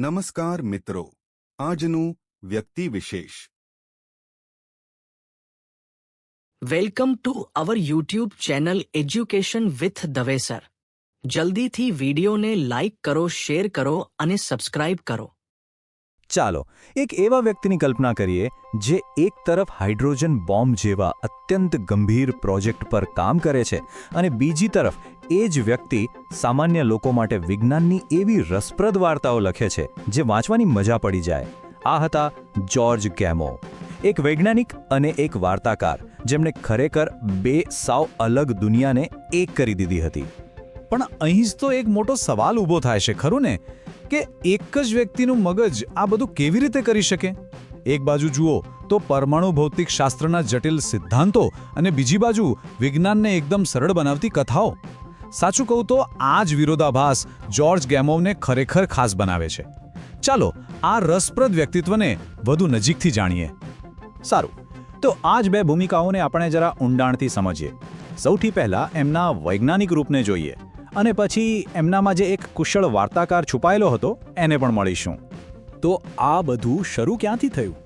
નમસ્કાર મિત્રો, આજનું વ્યક્તિ વિશેષ. Welcome to our YouTube channel education with Dave sir. જલ્દીથી વિડીયોને લાઇક કરો, શેર કરો અને સબસ્ક્રાઇબ કરો. ચાલો એક એવા વ્યક્તિની કલ્પના કરીએ જે એક તરફ હાઇડ્રોજન બોમ્બ જેવા અત્યંત ગંભીર પ્રોજેક્ટ પર કામ કરે છે અને બીજી તરફ એ જ વ્યક્તિ સામાન્ય લોકો માટે વિજ્ઞાનની એવી રસપ્રદ વાર્તાઓ લખે છે જે વાંચવાની મજા પડી જાય. આ હતા જ્યોર્જ ગેમો, એક વૈજ્ઞાનિક અને એક વાર્તાકાર જેમણે ખરેખર બે સાવ અલગ દુનિયાને એક કરી દીધી હતી. પણ અહીં જ તો એક મોટો સવાલ ઊભો થાય છે, ખરું ને, કે એક જ વ્યક્તિનું મગજ આ બધું કેવી રીતે કરી શકે? એક બાજુ જુઓ તો પરમાણુ ભૌતિક શાસ્ત્રના જટિલ સિદ્ધાંતો અને બીજી બાજુ વિજ્ઞાનને એકદમ સરળ બનાવતી કથાઓ. સાચું કહું તો આ જ વિરોધાભાસ જ્યોર્જ ગેમોને ખરેખર ખાસ બનાવે છે. ચાલો આ રસપ્રદ વ્યક્તિત્વને વધુ નજીકથી જાણીએ. સારું, તો આ જ બે ભૂમિકાઓને આપણે જરા ઊંડાણથી સમજીએ. સૌથી પહેલાં એમના વૈજ્ઞાનિક રૂપને જોઈએ અને પછી એમનામાં જે એક કુશળ વાર્તાકાર છુપાયેલો હતો એને પણ મળીશું. તો આ બધું શરૂ ક્યાંથી થયું?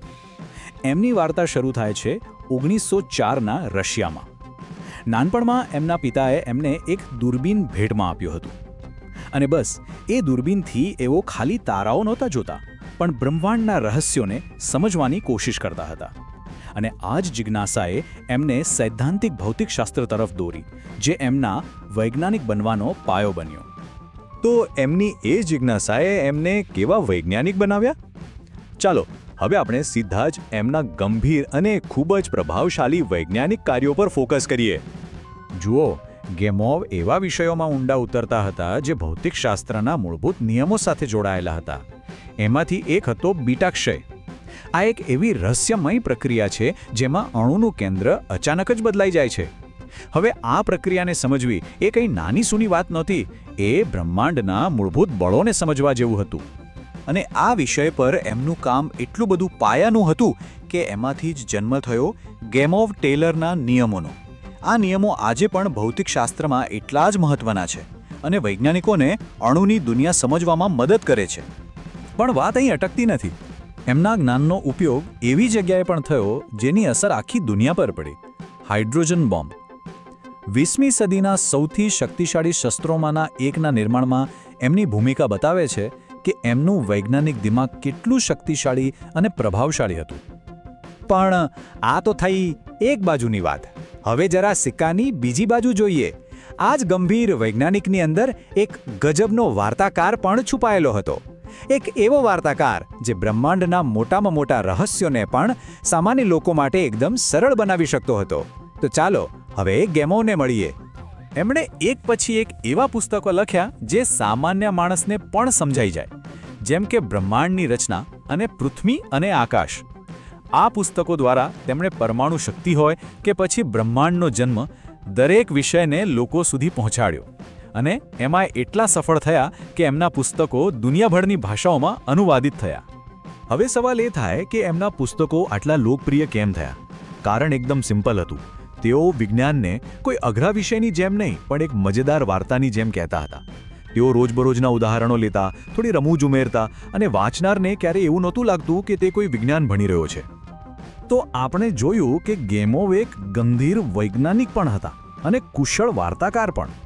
એમની વાર્તા શરૂ થાય છે 1904ના રશિયામાં. નાનપણમાં એમના પિતાએ એમને એક દૂરબીન ભેટમાં આપ્યું હતું અને બસ એ દૂરબીનથી એવો ખાલી તારાઓ નહોતા જોતા, પણ બ્રહ્માંડના રહસ્યોને સમજવાની કોશિશ કરતા હતા. અને આ જ જિજ્ઞાસાએ એમને સૈદ્ધાંતિક ભૌતિકશાસ્ત્ર તરફ દોરી, જે એમના વૈજ્ઞાનિક બનવાનો પાયો બન્યો. તો એમની એ જિજ્ઞાસાએ એમને કેવા વૈજ્ઞાનિક બનાવ્યા? ચાલો હવે આપણે સીધા જ એમના ગંભીર અને ખૂબ જ પ્રભાવશાળી વૈજ્ઞાનિક કાર્યો પર ફોકસ કરીએ. જુઓ, ગેમોવ એવા વિષયોમાં ઊંડા ઉતરતા હતા જે ભૌતિકશાસ્ત્રના મૂળભૂત નિયમો સાથે જોડાયેલા હતા. એમાંથી એક હતો બીટાક્ષય. આ એક એવી રહસ્યમય પ્રક્રિયા છે જેમાં અણુનું કેન્દ્ર અચાનક જ બદલાઈ જાય છે. હવે આ પ્રક્રિયાને સમજવી એ કંઈ નાની સૂની વાત નહોતી, એ બ્રહ્માંડના મૂળભૂત બળોને સમજવા જેવું હતું. અને આ વિષય પર એમનું કામ એટલું બધું પાયાનું હતું કે એમાંથી જ જન્મ થયો ગેમોવ-ટેલરના નિયમોનો. આ નિયમો આજે પણ ભૌતિકશાસ્ત્રમાં એટલા જ મહત્વના છે અને વૈજ્ઞાનિકોને અણુની દુનિયા સમજવામાં મદદ કરે છે. પણ વાત અહીં અટકતી નથી. એમના જ્ઞાનનો ઉપયોગ એવી જગ્યાએ પણ થયો જેની અસર આખી દુનિયા પર પડી: હાઇડ્રોજન બોમ્બ. 20મી સદીના સૌથી શક્તિશાળી શસ્ત્રોમાંના એકના નિર્માણમાં એમની ભૂમિકા બતાવે છે કે એમનું વૈજ્ઞાનિક દિમાગ કેટલું શક્તિશાળી અને પ્રભાવશાળી હતું. પણ આ તો થઈ એક બાજુની વાત. હવે જરા સિક્કાની બીજી બાજુ જોઈએ. આ જ ગંભીર વૈજ્ઞાનિકની અંદર એક ગજબનો વાર્તાકાર પણ છુપાયેલો હતો. એક એવો વાર્તાકાર જે બ્રહ્માંડના મોટામાં મોટા રહસ્યોને પણ સામાન્ય લોકો માટે એકદમ સરળ બનાવી શકતો હતો. તો ચાલો હવે ગેમોને મળીએ. એમણે એક પછી એક એવા પુસ્તકો લખ્યા જે સામાન્ય માણસને પણ સમજાઈ જાય, જેમ કે બ્રહ્માંડની રચના અને પૃથ્વી અને આકાશ. આ પુસ્તકો દ્વારા તેમણે પરમાણુ શક્તિ હોય કે પછી બ્રહ્માંડનો જન્મ, દરેક વિષયને લોકો સુધી પહોંચાડ્યો. અને એમાં એટલા સફળ થયા કે એમના પુસ્તકો દુનિયાભરની ભાષાઓમાં અનુવાદિત થયા. હવે સવાલ એ થાય કે એમના પુસ્તકો આટલા લોકપ્રિય કેમ થયા? કારણ એકદમ સિમ્પલ હતું. તેઓ વિજ્ઞાનને કોઈ અઘરા વિષયની જેમ નહીં, પણ એક મજેદાર વાર્તાની જેમ કહેતા હતા. તેઓ રોજબરોજના ઉદાહરણો લેતા, થોડી રમૂજ ઉમેરતા અને વાંચનારને ક્યારેય એવું નહોતું લાગતું કે તે કોઈ વિજ્ઞાન ભણી રહ્યો છે. તો આપણે જોયું કે ગેમોવ એક ગંભીર વૈજ્ઞાનિક પણ હતા અને કુશળ વાર્તાકાર પણ.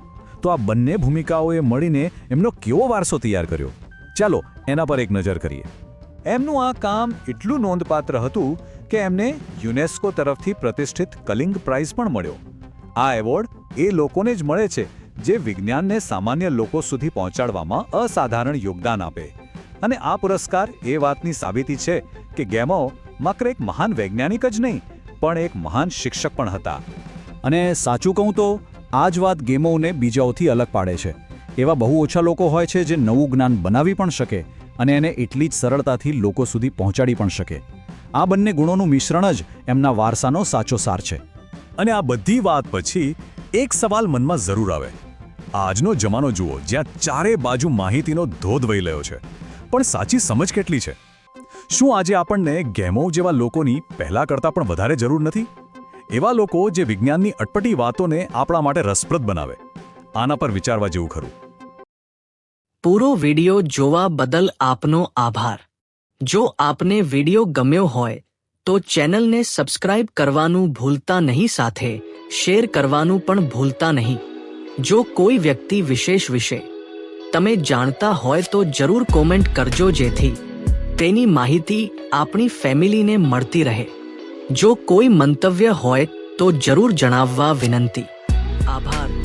તો આ બંને ભૂમિકાઓએ મળીને એમનો કેવો વારસો તૈયાર કર્યો? ચાલો એના પર એક નજર કરીએ. એમનું આ કામ એટલું નોંધપાત્ર હતું કે એમને યુનેસ્કો તરફથી પ્રતિષ્ઠિત કલિંગ પ્રાઇઝ પણ મળ્યો. આ એવોર્ડ એ લોકોને જ મળે છે જે વિજ્ઞાનને સામાન્ય લોકો સુધી પહોંચાડવામાં અસાધારણ યોગદાન આપે. અને આ પુરસ્કાર એ વાતની સાબિતી છે કે ગેમો માત્ર એક મહાન વૈજ્ઞાનિક જ નહીં, પણ એક મહાન શિક્ષક પણ હતા. અને સાચું કહું તો આ જ વાત ગેમોવને બીજાઓથી અલગ પાડે છે. એવા બહુ ઓછા લોકો હોય છે જે નવું જ્ઞાન બનાવી પણ શકે અને એને એટલી જ સરળતાથી લોકો સુધી પહોંચાડી પણ શકે. આ બંને ગુણોનું મિશ્રણ જ એમના વારસાનો સાચો સાર છે. અને આ બધી વાત પછી એક સવાલ મનમાં જરૂર આવે. આજનો જમાનો જુઓ, જ્યાં ચારે બાજુ માહિતીનો ધોધ વહી રહ્યો છે, પણ સાચી સમજ કેટલી છે? શું આજે આપણને ગેમોવ જેવા લોકોની પહેલા કરતાં પણ વધારે જરૂર નથી? એવા લોકો જે વિજ્ઞાનની અટપટી વાતોને આપણા માટે રસપ્રદ બનાવે. આના પર વિચારવા જેવું ખરું. પૂરો વિડિયો જોવા બદલ આપનો આભાર. જો આપને વિડિયો ગમ્યો હોય તો ચેનલને સબસ્ક્રાઇબ કરવાનું ભૂલતા નહીં, સાથે શેર કરવાનું પણ ભૂલતા નહીં. જો કોઈ વ્યક્તિ વિશેષ વિશે તમે જાણતા હોય તો જરૂર કોમેન્ટ કરજો, જેથી તેની માહિતી આપણી ફેમિલીને મળતી રહે. જો કોઈ મંતવ્ય હોય તો જરૂર જણાવવા વિનંતી. આભાર.